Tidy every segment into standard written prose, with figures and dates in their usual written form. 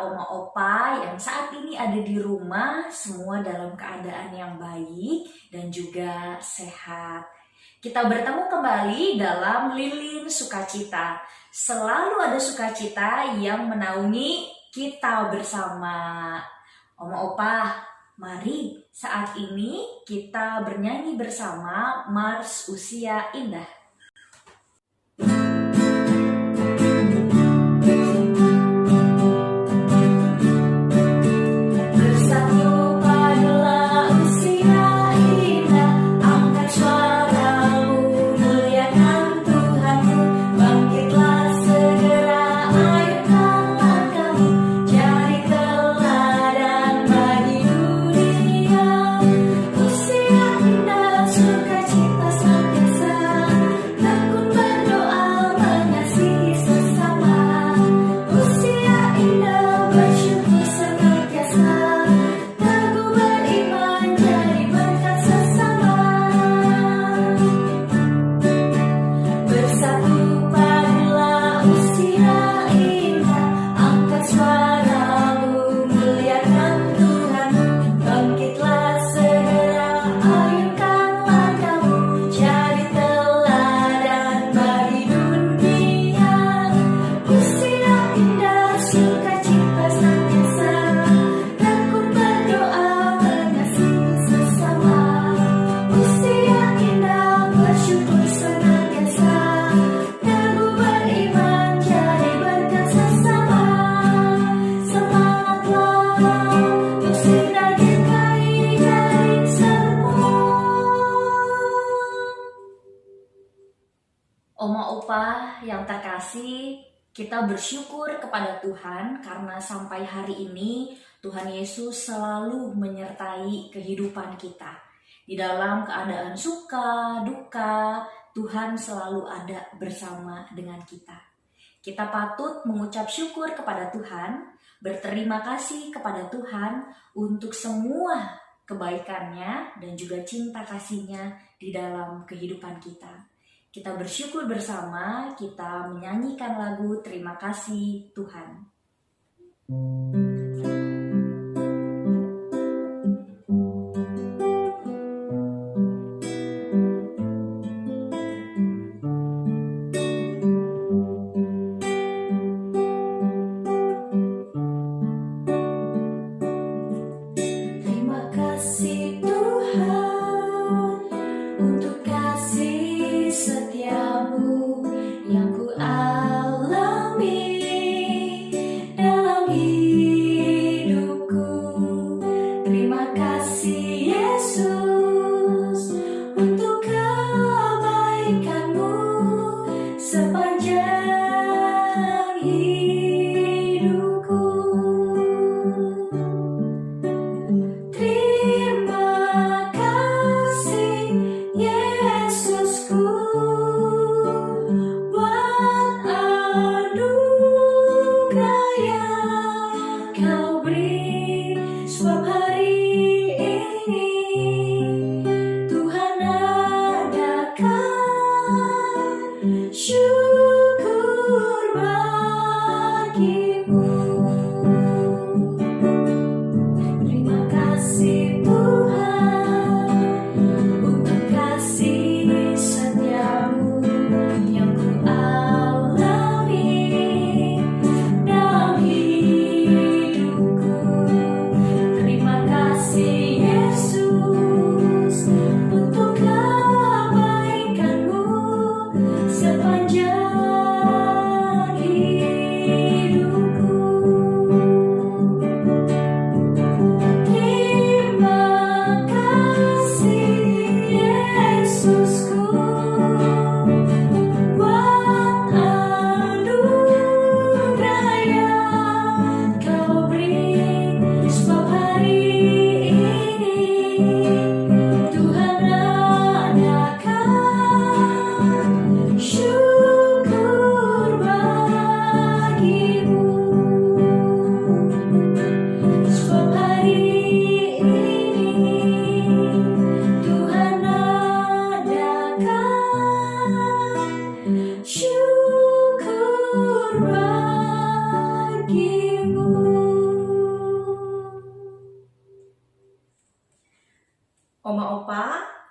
oma opa yang saat ini ada di rumah, semua dalam keadaan yang baik dan juga sehat. Kita bertemu kembali dalam Lilin Sukacita. Selalu ada sukacita yang menaungi kita bersama. Oma opa, mari saat ini kita bernyanyi bersama Mars Usia Indah. Oma opa yang terkasih, kita bersyukur kepada Tuhan karena sampai hari ini Tuhan Yesus selalu menyertai kehidupan kita. Di dalam keadaan suka, duka, Tuhan selalu ada bersama dengan kita. Kita patut mengucap syukur kepada Tuhan, berterima kasih kepada Tuhan untuk semua kebaikannya dan juga cinta kasihnya di dalam kehidupan kita. Kita bersyukur bersama, kita menyanyikan lagu Terima Kasih Tuhan. Terima kasih Tuhan untuk kasih setiamu yang ku alami dalam hidup.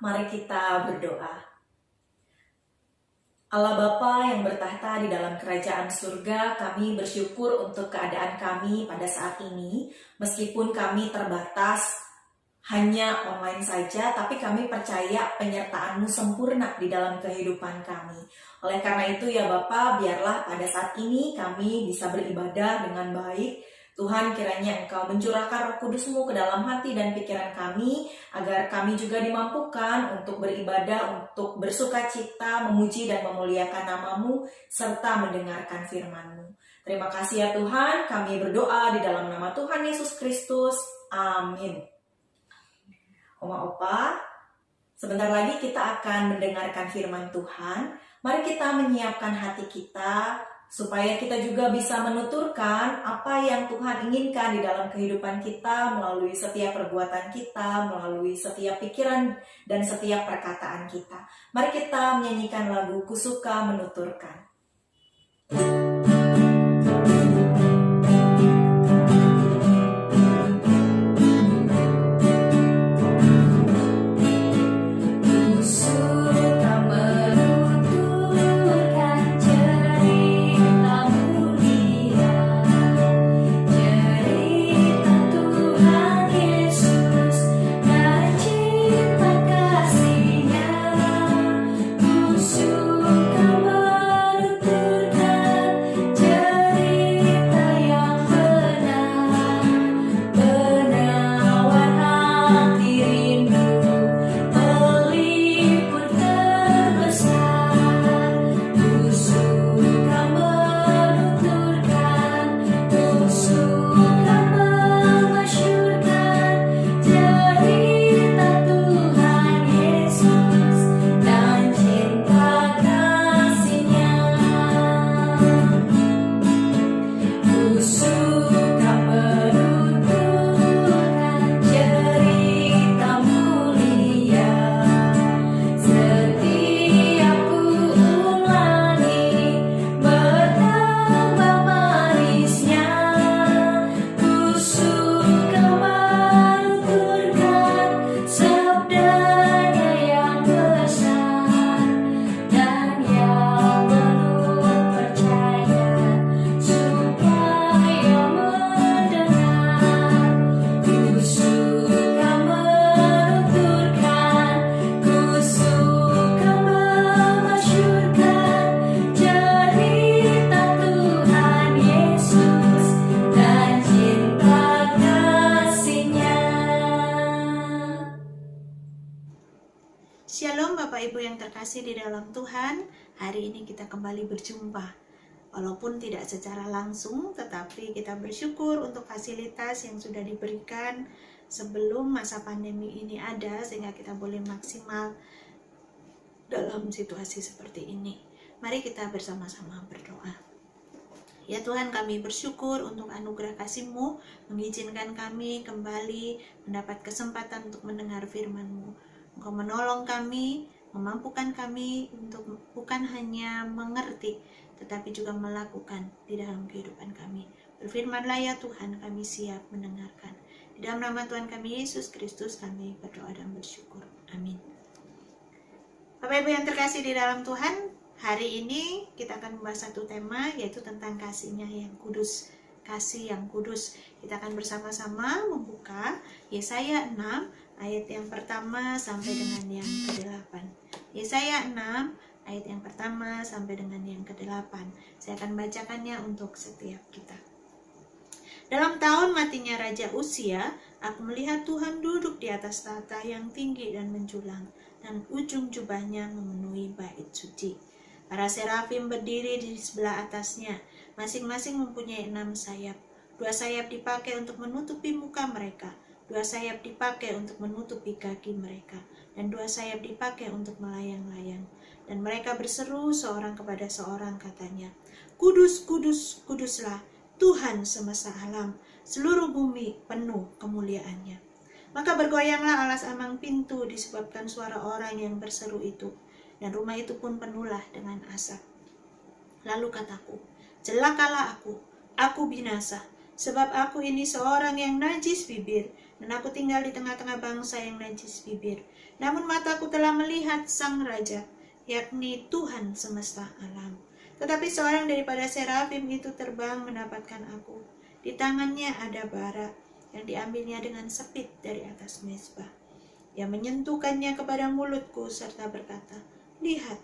Mari kita berdoa. Allah Bapa yang bertahta di dalam kerajaan surga, kami bersyukur untuk keadaan kami pada saat ini. Meskipun kami terbatas hanya online saja, tapi kami percaya penyertaan-Mu sempurna di dalam kehidupan kami. Oleh karena itu ya Bapa, biarlah pada saat ini kami bisa beribadah dengan baik. Tuhan, kiranya Engkau mencurahkan Roh Kudus-Mu ke dalam hati dan pikiran kami, agar kami juga dimampukan untuk beribadah, untuk bersuka cita, memuji dan memuliakan nama-Mu, serta mendengarkan firman-Mu. Terima kasih ya Tuhan, kami berdoa di dalam nama Tuhan Yesus Kristus. Amin. Oma Opa, sebentar lagi kita akan mendengarkan firman Tuhan. Mari kita menyiapkan hati kita, supaya kita juga bisa menuturkan apa yang Tuhan inginkan di dalam kehidupan kita melalui setiap perbuatan kita, melalui setiap pikiran dan setiap perkataan kita. Mari kita menyanyikan lagu Kusuka Menuturkan. Shalom Bapak Ibu yang terkasih di dalam Tuhan. Hari ini kita kembali berjumpa. Walaupun tidak secara langsung, tetapi kita bersyukur untuk fasilitas yang sudah diberikan sebelum masa pandemi ini ada, sehingga kita boleh maksimal dalam situasi seperti ini. Mari kita bersama-sama berdoa. Ya Tuhan, kami bersyukur untuk anugerah kasih-Mu, mengizinkan kami kembali mendapat kesempatan untuk mendengar firman-Mu. Engkau menolong kami, memampukan kami untuk bukan hanya mengerti, tetapi juga melakukan di dalam kehidupan kami. Berfirmanlah ya Tuhan, kami siap mendengarkan. Di dalam nama Tuhan kami Yesus Kristus kami berdoa dan bersyukur. Amin. Bapak Ibu yang terkasih di dalam Tuhan, hari ini kita akan membahas satu tema, yaitu tentang kasih-Nya yang kudus. Kasih yang kudus. Kita akan bersama-sama membuka Yesaya 6 ayat yang pertama sampai dengan yang ke-8. Yesaya 6 ayat yang pertama sampai dengan yang ke-8. Saya akan bacakannya untuk setiap kita. Dalam tahun matinya Raja Uzia, aku melihat Tuhan duduk di atas tahta yang tinggi dan menjulang, dan ujung jubahnya memenuhi bait suci. Para serafim berdiri di sebelah atasnya, masing-masing mempunyai 6 sayap. 2 sayap dipakai untuk menutupi muka mereka, 2 sayap dipakai untuk menutupi kaki mereka, dan 2 sayap dipakai untuk melayang-layang. Dan mereka berseru seorang kepada seorang, katanya, Kudus, kudus, kuduslah Tuhan semesta alam, seluruh bumi penuh kemuliaannya. Maka bergoyanglah alas amang pintu disebabkan suara orang yang berseru itu, dan rumah itu pun penuhlah dengan asap. Lalu kataku, celakalah aku binasa, sebab aku ini seorang yang najis bibir, dan aku tinggal di tengah-tengah bangsa yang najis bibir. Namun mataku telah melihat Sang Raja, yakni Tuhan semesta alam. Tetapi seorang daripada serafim itu terbang mendapatkan aku. Di tangannya ada bara yang diambilnya dengan sepit dari atas mezbah. Ia menyentuhkannya kepada mulutku serta berkata, "Lihat,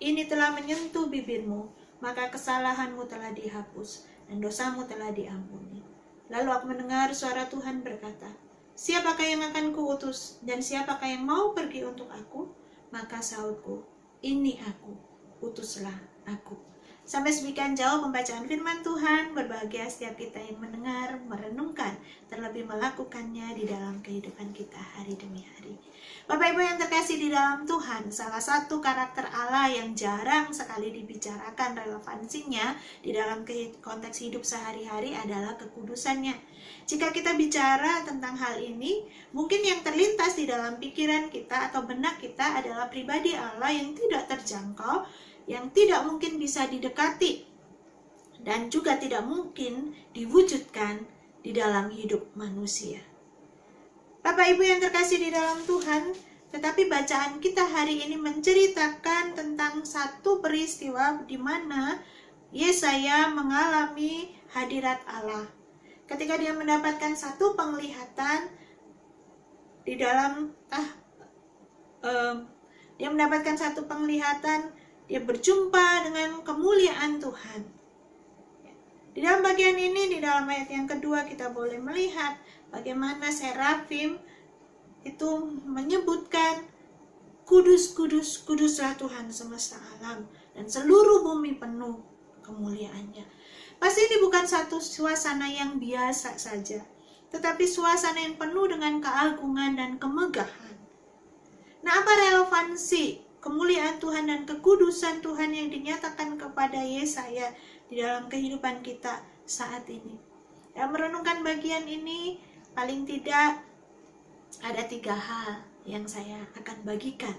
ini telah menyentuh bibirmu, maka kesalahanmu telah dihapus dan dosamu telah diampuni." Lalu aku mendengar suara Tuhan berkata, "Siapakah yang akan kuutus dan siapakah yang mau pergi untuk aku?" Maka sahutku, "Ini aku, utuslah aku." Sampai sekian jauh pembacaan firman Tuhan. Berbahagia setiap kita yang mendengar, merenungkan, terlebih melakukannya di dalam kehidupan kita hari demi hari. Bapak Ibu yang terkasih di dalam Tuhan, salah satu karakter Allah yang jarang sekali dibicarakan relevansinya di dalam konteks hidup sehari-hari adalah kekudusannya. Jika kita bicara tentang hal ini, mungkin yang terlintas di dalam pikiran kita atau benak kita adalah pribadi Allah yang tidak terjangkau, yang tidak mungkin bisa didekati, dan juga tidak mungkin diwujudkan di dalam hidup manusia. Bapak Ibu yang terkasih di dalam Tuhan, tetapi bacaan kita hari ini menceritakan tentang satu peristiwa di mana Yesaya mengalami hadirat Allah. Ketika dia mendapatkan satu penglihatan di dalam dia mendapatkan satu penglihatan, dia berjumpa dengan kemuliaan Tuhan. Di dalam bagian ini, di dalam ayat yang kedua, kita boleh melihat bagaimana serafim itu menyebutkan, "Kudus, kudus, kuduslah Tuhan semesta alam, dan seluruh bumi penuh kemuliaannya." Pasti ini bukan satu suasana yang biasa saja, tetapi suasana yang penuh dengan keagungan dan kemegahan. Nah, apa relevansi kemuliaan Tuhan dan kekudusan Tuhan yang dinyatakan kepada Yesaya di dalam kehidupan kita saat ini? Yang merenungkan bagian ini, paling tidak ada 3 hal yang saya akan bagikan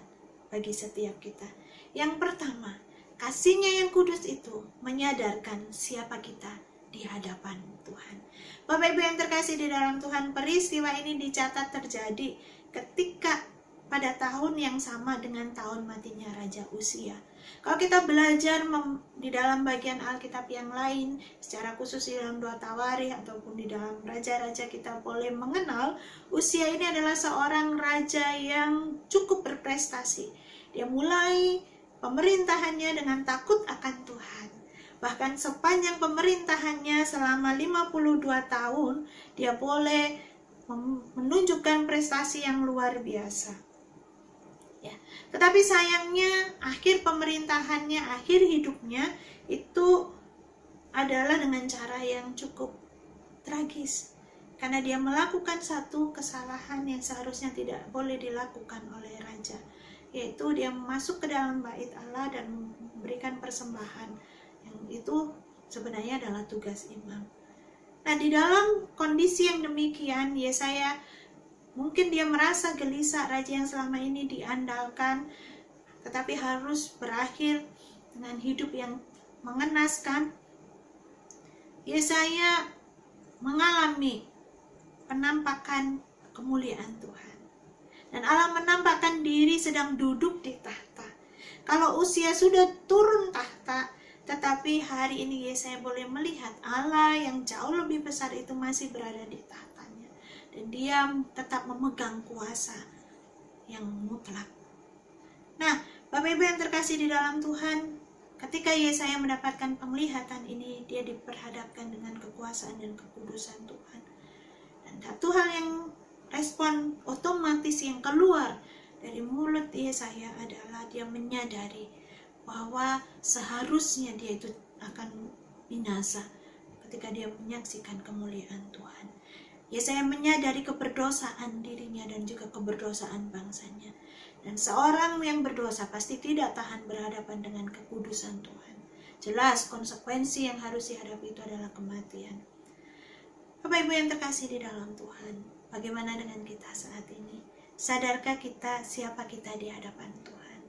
bagi setiap kita. Yang pertama, kasih-Nya yang kudus itu menyadarkan siapa kita di hadapan Tuhan. Bapak Ibu yang terkasih di dalam Tuhan, peristiwa ini dicatat terjadi ketika pada tahun yang sama dengan tahun matinya Raja Uzia. Kalau kita belajar di dalam bagian Alkitab yang lain, secara khusus di dalam 2 Tawarikh ataupun di dalam raja-raja, kita boleh mengenal Uzia ini adalah seorang raja yang cukup berprestasi. Dia mulai pemerintahannya dengan takut akan Tuhan. Bahkan sepanjang pemerintahannya selama 52 tahun, dia boleh menunjukkan prestasi yang luar biasa. Tetapi sayangnya akhir pemerintahannya, akhir hidupnya itu adalah dengan cara yang cukup tragis. Karena dia melakukan satu kesalahan yang seharusnya tidak boleh dilakukan oleh raja, yaitu dia masuk ke dalam bait Allah dan memberikan persembahan, yang itu sebenarnya adalah tugas imam. Nah, di dalam kondisi yang demikian, Yesaya mungkin dia merasa gelisah, raja yang selama ini diandalkan, tetapi harus berakhir dengan hidup yang mengenaskan. Yesaya mengalami penampakan kemuliaan Tuhan. Dan Allah menampakkan diri sedang duduk di tahta. Kalau Uzia sudah turun tahta, tetapi hari ini Yesaya boleh melihat Allah yang jauh lebih besar itu masih berada di tahta. Dan dia tetap memegang kuasa yang mutlak. Nah, Bapak Ibu yang terkasih di dalam Tuhan, ketika Yesaya mendapatkan penglihatan ini, dia diperhadapkan dengan kekuasaan dan kekudusan Tuhan. Dan satu hal yang respon otomatis yang keluar dari mulut Yesaya adalah dia menyadari bahwa seharusnya dia itu akan binasa ketika dia menyaksikan kemuliaan Tuhan. Yesaya menyadari keberdosaan dirinya dan juga keberdosaan bangsanya. Dan seorang yang berdosa pasti tidak tahan berhadapan dengan kekudusan Tuhan. Jelas konsekuensi yang harus dihadapi itu adalah kematian. Bapak Ibu yang terkasih di dalam Tuhan, bagaimana dengan kita saat ini? Sadarkah kita siapa kita di hadapan Tuhan?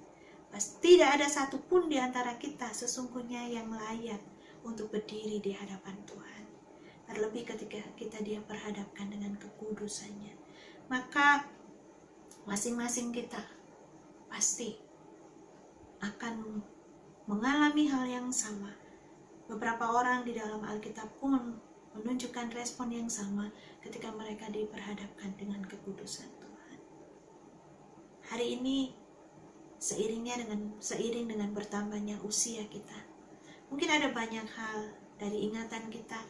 Pasti tidak ada satupun di antara kita sesungguhnya yang layak untuk berdiri di hadapan Tuhan. Terlebih ketika kita dia perhadapkan dengan kekudusannya. maka masing-masing kita pasti akan mengalami hal yang sama. Beberapa orang di dalam Alkitab pun menunjukkan respon yang sama ketika mereka diperhadapkan dengan kekudusan Tuhan. Hari ini seiring dengan bertambahnya usia kita, mungkin ada banyak hal dari ingatan kita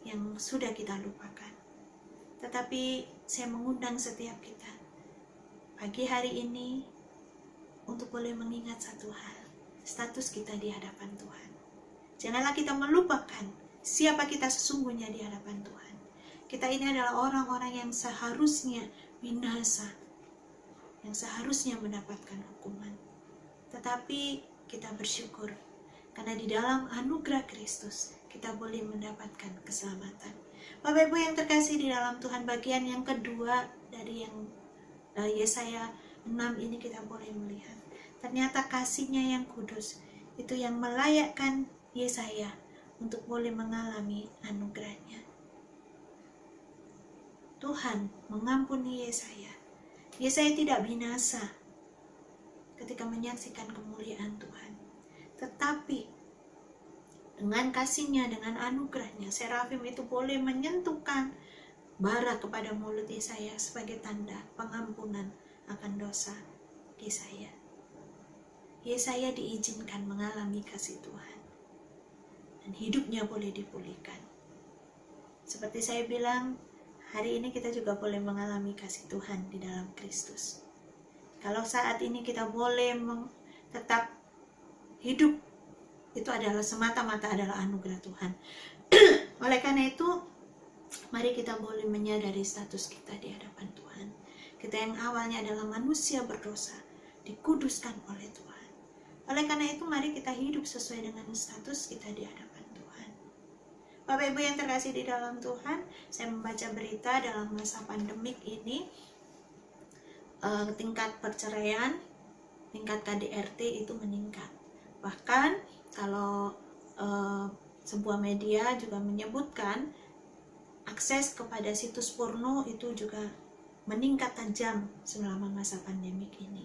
yang sudah kita lupakan. Tetapi saya mengundang setiap kita pagi hari ini untuk boleh mengingat satu hal, status kita di hadapan Tuhan. Janganlah kita melupakan siapa kita sesungguhnya di hadapan Tuhan. Kita ini adalah orang-orang yang seharusnya binasa, yang seharusnya mendapatkan hukuman. Tetapi kita bersyukur karena di dalam anugerah Kristus kita boleh mendapatkan keselamatan. Bapak Ibu yang terkasih di dalam Tuhan, bagian yang kedua dari yang Yesaya 6 ini kita boleh melihat, ternyata kasih-Nya yang kudus itu yang melayakkan Yesaya untuk boleh mengalami anugerah-Nya. Tuhan mengampuni Yesaya. Yesaya tidak binasa ketika menyaksikan kemuliaan Tuhan, tetapi dengan kasih-Nya, dengan anugerah-Nya, serafim itu boleh menyentuhkan bara kepada mulut Yesaya sebagai tanda pengampunan akan dosa Yesaya. Yesaya diizinkan mengalami kasih Tuhan dan hidupnya boleh dipulihkan. Seperti saya bilang, hari ini kita juga boleh mengalami kasih Tuhan di dalam Kristus. Kalau saat ini kita boleh tetap hidup, itu adalah semata-mata adalah anugerah Tuhan. Oleh karena itu, mari kita boleh menyadari status kita di hadapan Tuhan. Kita yang awalnya adalah manusia berdosa, dikuduskan oleh Tuhan. Oleh karena itu, mari kita hidup sesuai dengan status kita di hadapan Tuhan. Bapak Ibu yang terkasih di dalam Tuhan, saya membaca berita dalam masa pandemik ini, tingkat perceraian, tingkat KDRT itu meningkat. Bahkan kalau sebuah media juga menyebutkan akses kepada situs porno itu juga meningkat tajam selama masa pandemik ini.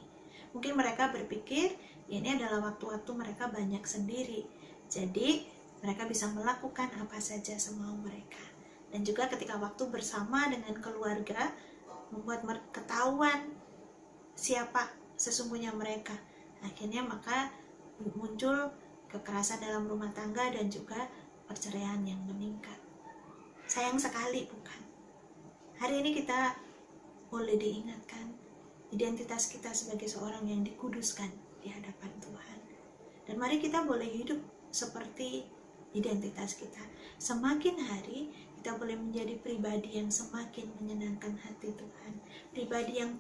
Mungkin mereka berpikir ya ini adalah waktu-waktu mereka banyak sendiri, jadi mereka bisa melakukan apa saja semau mereka. Dan juga ketika waktu bersama dengan keluarga membuat ketahuan siapa sesungguhnya mereka. Akhirnya maka muncul kekerasan dalam rumah tangga dan juga perceraian yang meningkat. Sayang sekali, bukan? Hari ini kita boleh diingatkan identitas kita sebagai seorang yang dikuduskan di hadapan Tuhan. Dan mari kita boleh hidup seperti identitas kita. Semakin hari kita boleh menjadi pribadi yang semakin menyenangkan hati Tuhan. Pribadi yang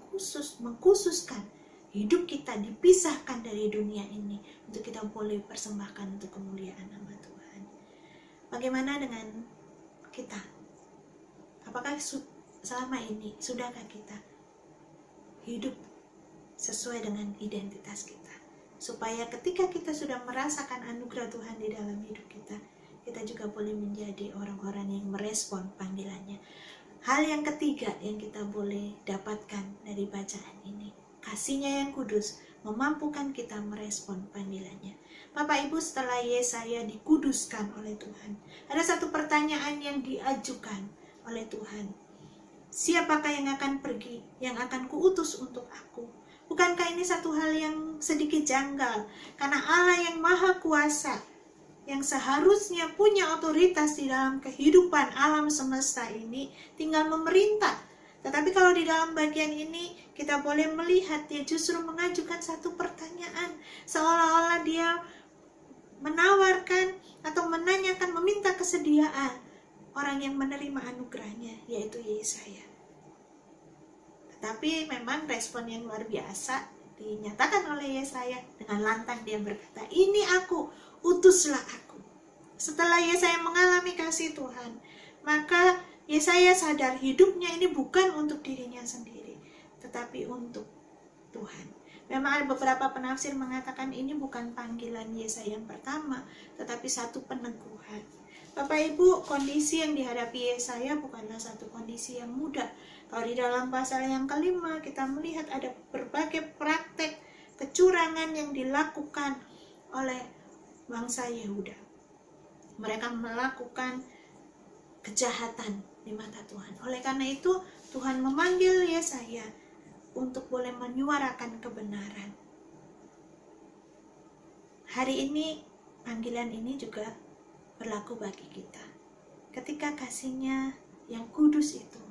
mengkhususkan hidup kita dipisahkan dari dunia ini untuk kita boleh persembahkan untuk kemuliaan nama Tuhan. Bagaimana dengan kita? Apakah selama ini sudahkah kita hidup sesuai dengan identitas kita? Supaya ketika kita sudah merasakan anugerah Tuhan di dalam hidup kita, kita juga boleh menjadi orang-orang yang merespon panggilannya. Hal yang ketiga yang kita boleh dapatkan dari bacaan ini, kasih-Nya yang kudus memampukan kita merespon panggilannya. Bapak Ibu, setelah Yesaya dikuduskan oleh Tuhan, ada satu pertanyaan yang diajukan oleh Tuhan. Siapakah yang akan pergi, yang akan kuutus untuk aku? Bukankah ini satu hal yang sedikit janggal? Karena Allah yang maha kuasa, yang seharusnya punya otoritas di dalam kehidupan alam semesta ini, tinggal memerintah. Tetapi kalau di dalam bagian ini kita boleh melihat dia justru mengajukan satu pertanyaan, seolah-olah dia menawarkan atau menanyakan, meminta kesediaan orang yang menerima anugerahnya, yaitu Yesaya. Tetapi memang respon yang luar biasa dinyatakan oleh Yesaya. Dengan lantang dia berkata, "Ini aku, utuslah aku." Setelah Yesaya mengalami kasih Tuhan, maka Yesaya sadar hidupnya ini bukan untuk dirinya sendiri, tetapi untuk Tuhan. Memang ada beberapa penafsir mengatakan ini bukan panggilan Yesaya yang pertama, tetapi satu peneguhan. Bapak Ibu, kondisi yang dihadapi Yesaya bukanlah satu kondisi yang mudah. Kalau di dalam pasal yang kelima kita melihat ada berbagai praktek kecurangan yang dilakukan oleh bangsa Yehuda. Mereka melakukan kejahatan di mata Tuhan. Oleh karena itu Tuhan memanggil Yesaya untuk boleh menyuarakan kebenaran. Hari ini panggilan ini juga berlaku bagi kita. Ketika kasih-Nya yang kudus itu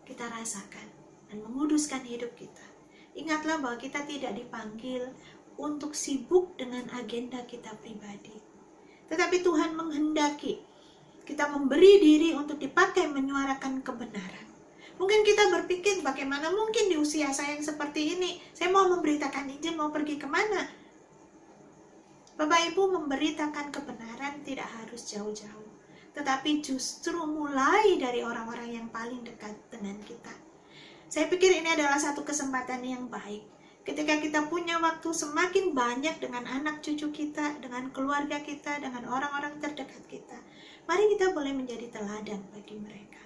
kita rasakan dan menguduskan hidup kita. Ingatlah bahwa kita tidak dipanggil untuk sibuk dengan agenda kita pribadi. Tetapi Tuhan menghendaki kita memberi diri untuk dipakai menyuarakan kebenaran. Mungkin kita berpikir, bagaimana mungkin di usia saya yang seperti ini, saya mau memberitakan Injil, mau pergi kemana? Bapak Ibu, memberitakan kebenaran tidak harus jauh-jauh, tetapi justru mulai dari orang-orang yang paling dekat dengan kita. Saya pikir ini adalah satu kesempatan yang baik. Ketika kita punya waktu semakin banyak dengan anak cucu kita, dengan keluarga kita, dengan orang-orang terdekat kita, mari kita boleh menjadi teladan bagi mereka.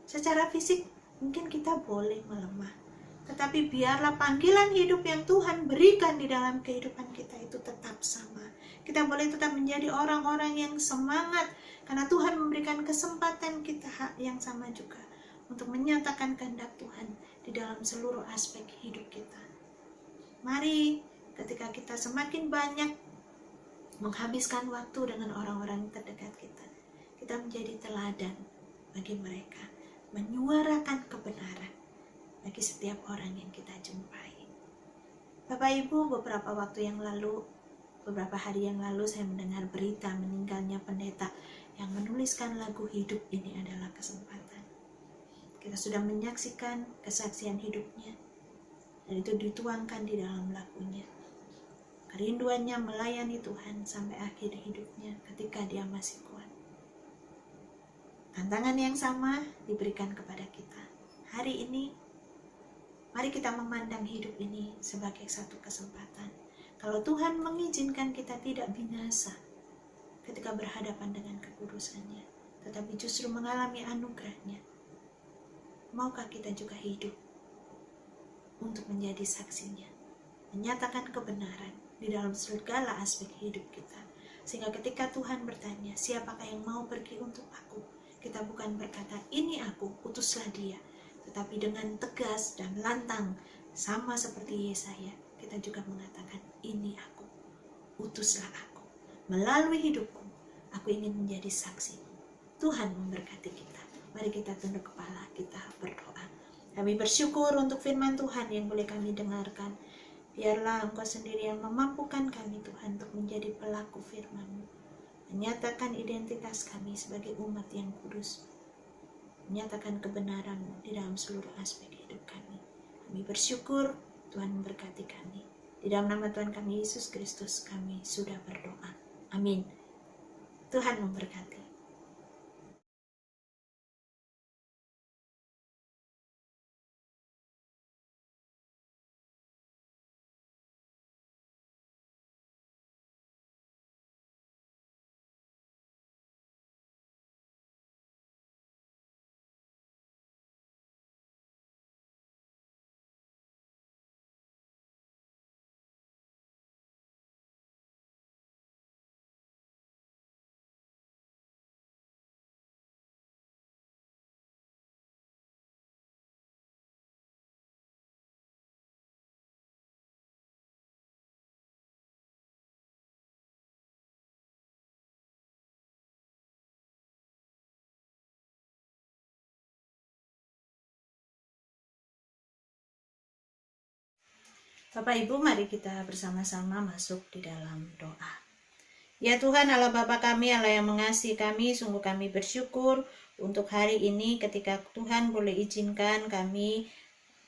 Secara fisik mungkin kita boleh melemah, tetapi biarlah panggilan hidup yang Tuhan berikan di dalam kehidupan kita itu tetap sama. Kita boleh tetap menjadi orang-orang yang semangat, karena Tuhan memberikan kesempatan kita yang sama juga untuk menyatakan kehendak Tuhan di dalam seluruh aspek hidup kita. Mari ketika kita semakin banyak menghabiskan waktu dengan orang-orang terdekat kita, kita menjadi teladan bagi mereka, menyuarakan kebenaran bagi setiap orang yang kita jumpai. Bapak Ibu, beberapa hari yang lalu saya mendengar berita meninggalnya pendeta yang menuliskan lagu Hidup Ini Adalah Kesempatan. Kita sudah menyaksikan kesaksian hidupnya, dan itu dituangkan di dalam lagunya. Kerinduannya melayani Tuhan sampai akhir hidupnya ketika dia masih kuat. Tantangan yang sama diberikan kepada kita. Hari ini, mari kita memandang hidup ini sebagai satu kesempatan. Kalau Tuhan mengizinkan kita tidak binasa ketika berhadapan dengan kekudusannya, tetapi justru mengalami anugerahnya, maukah kita juga hidup untuk menjadi saksinya, menyatakan kebenaran di dalam segala aspek hidup kita, sehingga ketika Tuhan bertanya, siapakah yang mau pergi untuk aku, kita bukan berkata, ini aku, utuslah dia, tetapi dengan tegas dan lantang, sama seperti Yesaya, kita juga mengatakan, ini aku, utuslah aku, melalui hidupku, aku ingin menjadi saksi. Tuhan memberkati kita. Mari kita tunduk kepala, kita berdoa. Kami bersyukur untuk firman Tuhan yang boleh kami dengarkan. Biarlah Engkau sendiri yang memampukan kami Tuhan untuk menjadi pelaku firman-Mu. Menyatakan identitas kami sebagai umat yang kudus. Menyatakan kebenaran-Mu di dalam seluruh aspek hidup kami. Kami bersyukur Tuhan memberkati kami. Di dalam nama Tuhan kami Yesus Kristus kami sudah berdoa. Amin. Tuhan memberkati. Bapak Ibu, mari kita bersama-sama masuk di dalam doa. Ya Tuhan Allah Bapa kami, Allah yang mengasihi kami, sungguh kami bersyukur untuk hari ini ketika Tuhan boleh izinkan kami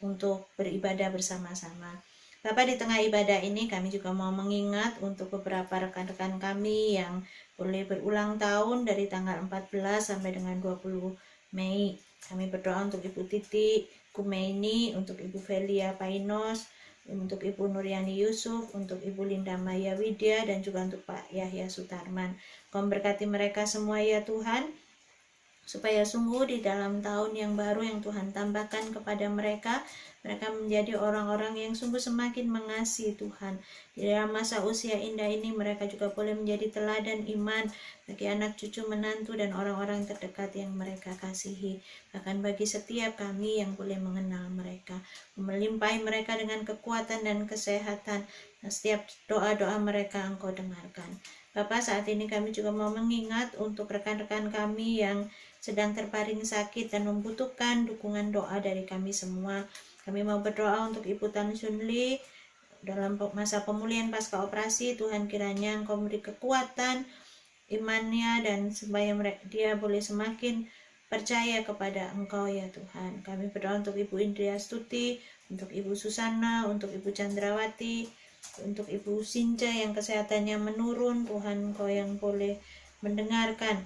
untuk beribadah bersama-sama. Bapak, di tengah ibadah ini kami juga mau mengingat untuk beberapa rekan-rekan kami yang boleh berulang tahun dari tanggal 14 sampai dengan 20 Mei. Kami berdoa untuk Ibu Titi Kumeini, untuk Ibu Velia Painos, untuk Ibu Nuryani Yusuf, untuk Ibu Linda Maya Widya, dan juga untuk Pak Yahya Sutarman. Kau memberkati mereka semua ya Tuhan. supaya sungguh di dalam tahun yang baru yang Tuhan tambahkan kepada mereka menjadi orang-orang yang sungguh semakin mengasihi Tuhan. Di dalam masa usia indah ini mereka juga boleh menjadi teladan iman bagi anak cucu menantu dan orang-orang terdekat yang mereka kasihi. Bahkan bagi setiap kami yang boleh mengenal mereka, melimpahi mereka dengan kekuatan dan kesehatan, dan setiap doa-doa mereka Engkau dengarkan. Bapa, saat ini kami juga mau mengingat untuk rekan-rekan kami yang sedang terbaring sakit dan membutuhkan dukungan doa dari kami semua. Kami mau berdoa untuk Ibu Tan Sun Lee dalam masa pemulihan pasca operasi. Tuhan, kiranya Engkau beri kekuatan imannya dan supaya dia boleh semakin percaya kepada Engkau ya Tuhan. Kami berdoa untuk Ibu Indria Stuti, untuk Ibu Susana, untuk Ibu Chandrawati, untuk Ibu Sinca yang kesehatannya menurun. Tuhan, Engkau yang boleh mendengarkan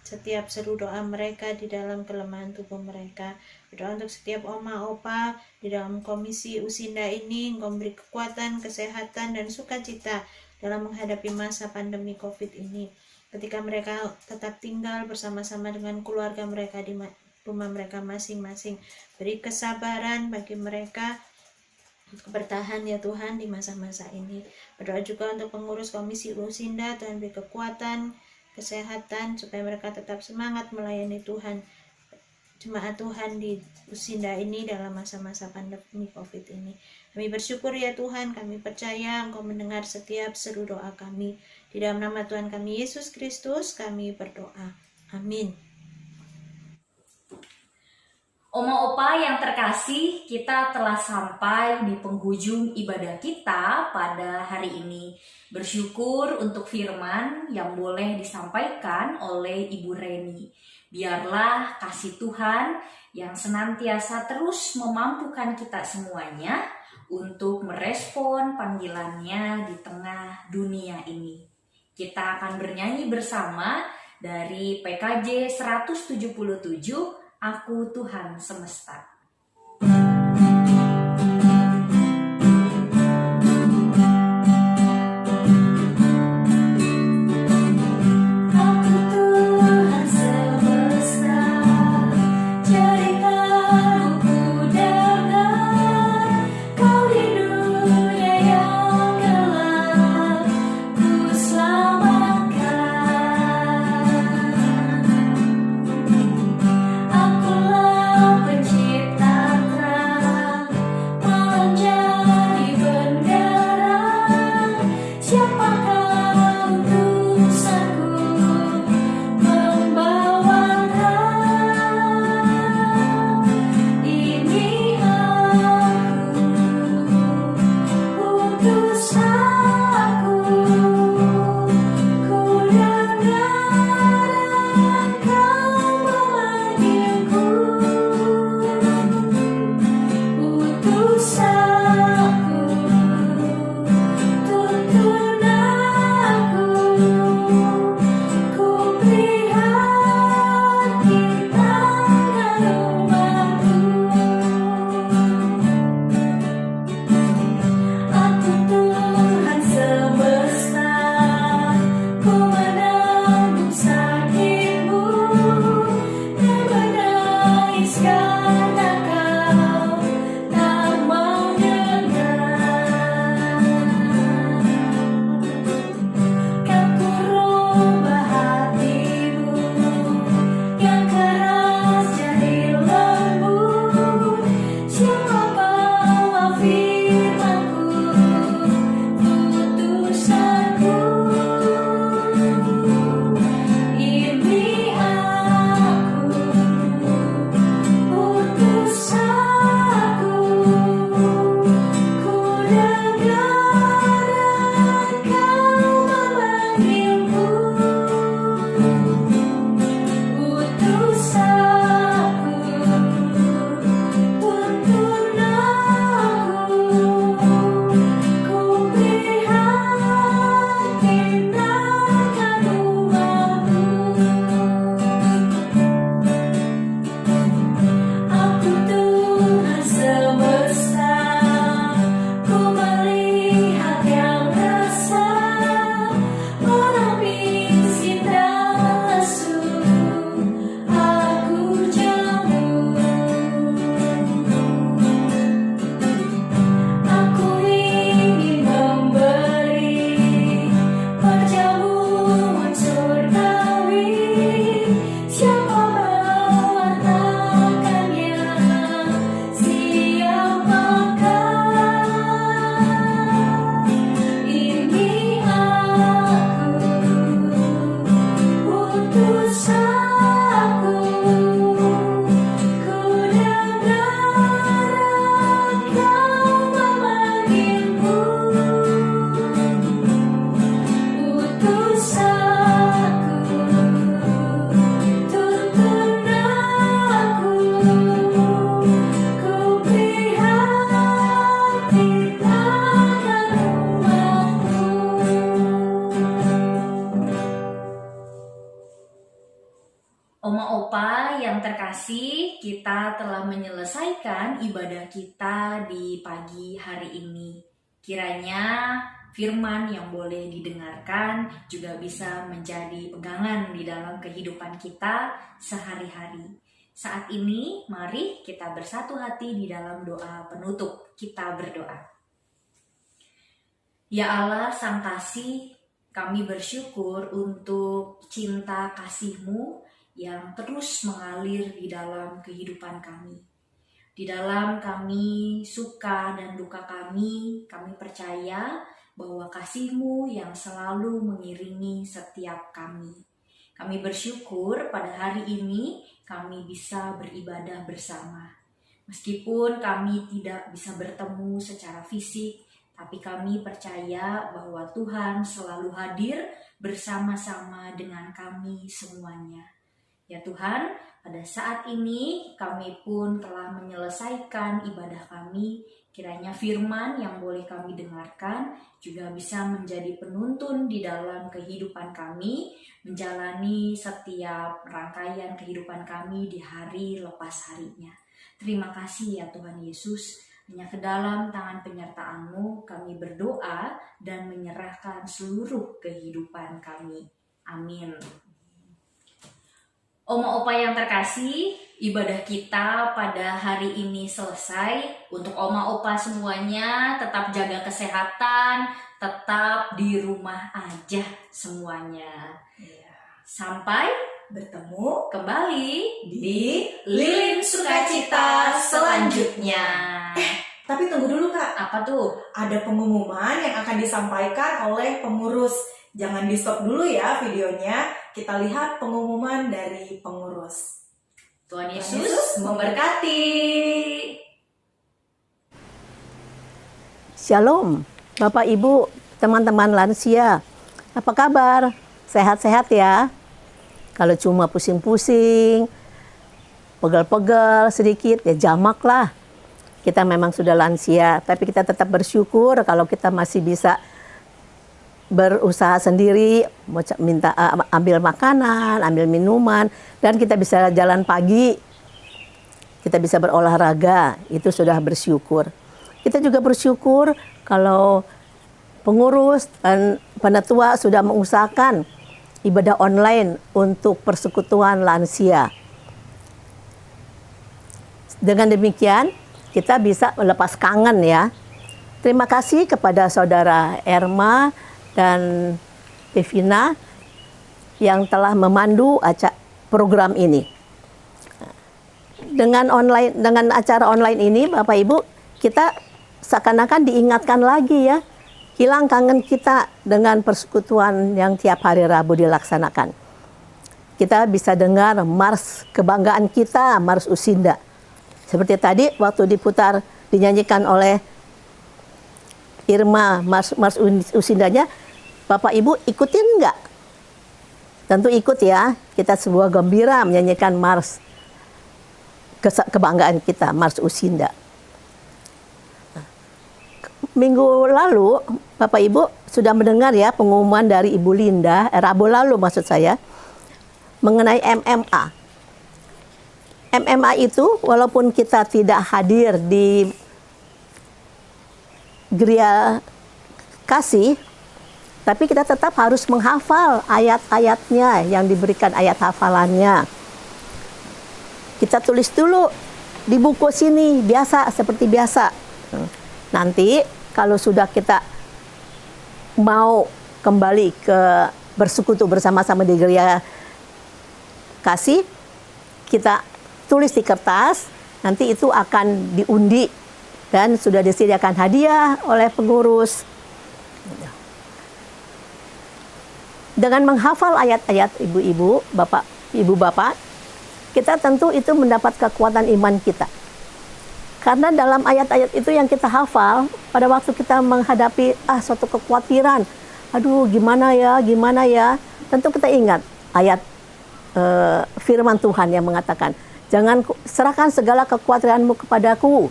setiap seru doa mereka di dalam kelemahan tubuh mereka. Berdoa untuk setiap oma opa di dalam komisi Usinda ini, Engkau beri kekuatan, kesehatan, dan sukacita dalam menghadapi masa pandemi COVID ini. Ketika mereka tetap tinggal bersama-sama dengan keluarga mereka di rumah mereka masing-masing, beri kesabaran bagi mereka untuk bertahan ya Tuhan di masa-masa ini. Berdoa juga untuk pengurus komisi Usinda, Tuhan beri kekuatan, kesehatan supaya mereka tetap semangat melayani Tuhan, jemaat Tuhan di Usinda ini dalam masa-masa pandemi COVID ini. Kami bersyukur ya Tuhan, kami percaya Engkau mendengar setiap seru doa kami. Di dalam nama Tuhan kami Yesus Kristus kami berdoa. Amin. Oma Opa yang terkasih, kita telah sampai di penghujung ibadah kita pada hari ini. Bersyukur untuk firman yang boleh disampaikan oleh Ibu Reni. Biarlah kasih Tuhan yang senantiasa terus memampukan kita semuanya untuk merespon panggilannya di tengah dunia ini. Kita akan bernyanyi bersama dari PKJ 177, Aku Tuhan Semesta. terkasih, kita telah menyelesaikan ibadah kita di pagi hari ini. Kiranya firman yang boleh didengarkan juga bisa menjadi pegangan di dalam kehidupan kita sehari-hari. Saat ini, mari kita bersatu hati di dalam doa penutup. Kita berdoa. Ya Allah, Sang Kasih, kami bersyukur untuk cinta kasih-Mu yang terus mengalir di dalam kehidupan kami. Di dalam kami suka dan duka kami percaya bahwa kasih-Mu yang selalu mengiringi setiap kami. Kami bersyukur pada hari ini kami bisa beribadah bersama. Meskipun kami tidak bisa bertemu secara fisik, tapi kami percaya bahwa Tuhan selalu hadir bersama-sama dengan kami semuanya. Ya Tuhan, pada saat ini kami pun telah menyelesaikan ibadah kami. Kiranya firman yang boleh kami dengarkan juga bisa menjadi penuntun di dalam kehidupan kami, menjalani setiap rangkaian kehidupan kami di hari lepas harinya. Terima kasih ya Tuhan Yesus. Hanya ke dalam tangan penyertaan-Mu kami berdoa dan menyerahkan seluruh kehidupan kami. Amin. Oma Opa yang terkasih, ibadah kita pada hari ini selesai. Untuk Oma Opa semuanya tetap jaga kesehatan, tetap di rumah aja semuanya. Sampai bertemu kembali di Lilin Sukacita selanjutnya. Tapi tunggu dulu Kak, Apa tuh? ada pengumuman yang akan disampaikan oleh pengurus. Jangan di stop dulu ya videonya, kita lihat pengumuman dari pengurus. Tuhan Yesus memberkati. Shalom, Bapak Ibu, teman-teman lansia. Apa kabar? Sehat-sehat ya? Kalau cuma pusing-pusing, pegel-pegel sedikit, ya jamak lah. Kita memang sudah lansia, tapi kita tetap bersyukur kalau kita masih bisa berusaha sendiri, minta ambil makanan, ambil minuman, dan kita bisa jalan pagi, kita bisa berolahraga, itu sudah bersyukur. Kita juga bersyukur kalau pengurus dan penatua sudah mengusahakan ibadah online untuk persekutuan lansia. Dengan demikian, kita bisa melepas kangen ya. Terima kasih kepada Saudara Erma dan Devina yang telah memandu program ini. Dengan acara online ini, Bapak Ibu, kita seakan-akan diingatkan lagi ya, hilang kangen kita dengan persekutuan yang tiap hari Rabu dilaksanakan. Kita bisa dengar mars kebanggaan kita, Mars Usinda. Seperti tadi waktu diputar, dinyanyikan oleh Irma, Mars Usindanya, Bapak Ibu ikutin enggak? Tentu ikut ya, kita sebuah gembira menyanyikan Mars kebanggaan kita, Mars Usinda. Minggu lalu, Bapak Ibu sudah mendengar ya pengumuman dari Ibu Linda, Rabu lalu maksud saya, mengenai MMA. MMA itu walaupun kita tidak hadir di gereja kasih, tapi kita tetap harus menghafal ayat-ayatnya yang diberikan ayat hafalannya. Kita tulis dulu di buku sini, biasa seperti biasa. Nanti kalau sudah kita mau kembali ke bersekutu bersama-sama di gereja kasih, kita tulis di kertas, nanti itu akan diundi dan sudah disediakan hadiah oleh pengurus. Dengan menghafal ayat-ayat ibu-ibu, bapak, ibu-bapak, kita tentu itu mendapat kekuatan iman kita. Karena dalam ayat-ayat itu yang kita hafal, pada waktu kita menghadapi suatu kekhawatiran, aduh gimana ya, tentu kita ingat ayat firman Tuhan yang mengatakan, jangan serahkan segala kekhawatiranmu kepadaku.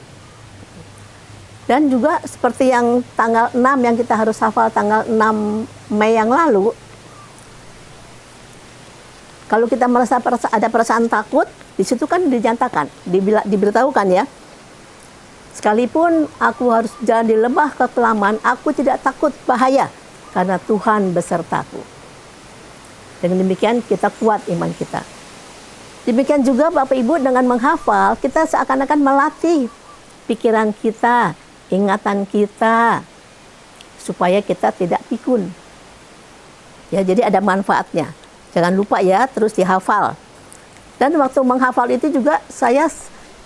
Dan juga seperti yang tanggal 6 yang kita harus hafal tanggal 6 Mei yang lalu, Kalau kita merasa ada perasaan takut, di situ kan dinyatakan, diberitahukan ya. Sekalipun aku harus jalan di lembah kekelaman, aku tidak takut bahaya, karena Tuhan besertaku. Dengan demikian kita kuat iman kita. Demikian juga Bapak Ibu, dengan menghafal, kita seakan-akan melatih pikiran kita, ingatan kita, supaya kita tidak pikun. Ya, jadi ada manfaatnya. Jangan lupa ya, terus dihafal. Dan waktu menghafal itu juga saya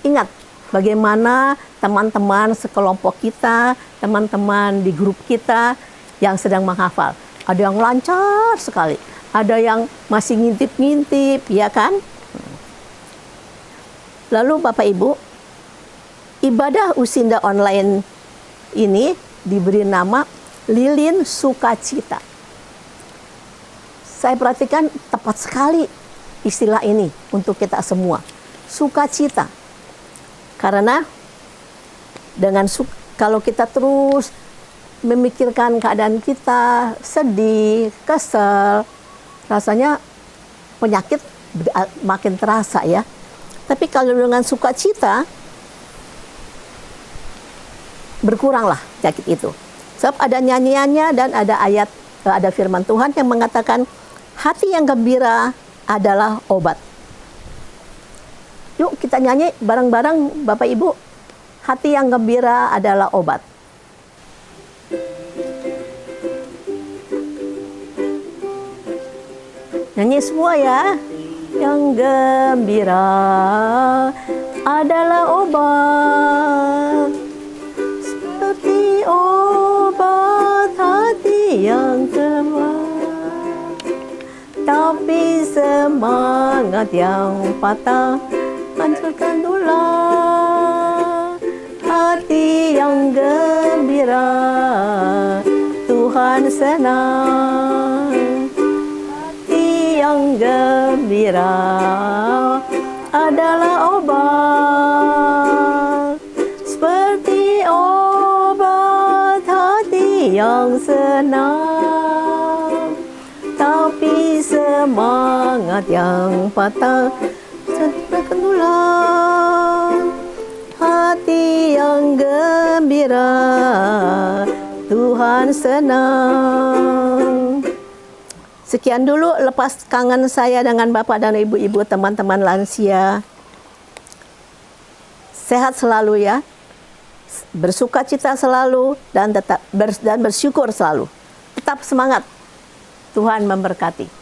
ingat bagaimana teman-teman sekelompok kita, teman-teman di grup kita yang sedang menghafal. Ada yang lancar sekali, ada yang masih ngintip-ngintip, ya kan? Lalu Bapak Ibu, ibadah Usinda online ini diberi nama Lilin Sukacita. Saya perhatikan tepat sekali istilah ini untuk kita semua. Sukacita. Karena kalau kita terus memikirkan keadaan kita, sedih, kesel, rasanya penyakit makin terasa ya. Tapi kalau dengan sukacita, berkuranglah penyakit itu. Sebab ada nyanyiannya dan ada ayat, ada firman Tuhan yang mengatakan, hati yang gembira adalah obat. Yuk kita nyanyi bareng-bareng Bapak Ibu. Hati yang gembira adalah obat. Nyanyi semua ya. Yang gembira adalah obat. Seperti obat hati yang keluar. Tapi semangat yang patah hancurkan tulang. Hati yang gembira Tuhan senang. Hati yang gembira adalah obat. Seperti obat hati yang senang. Tapi semangat yang patah hancurkan tulang. Hati yang gembira Tuhan senang. Sekian dulu lepas kangen saya dengan Bapak dan Ibu-ibu, teman-teman lansia. Sehat selalu ya. Bersukacita selalu dan bersyukur selalu. Tetap semangat. Tuhan memberkati.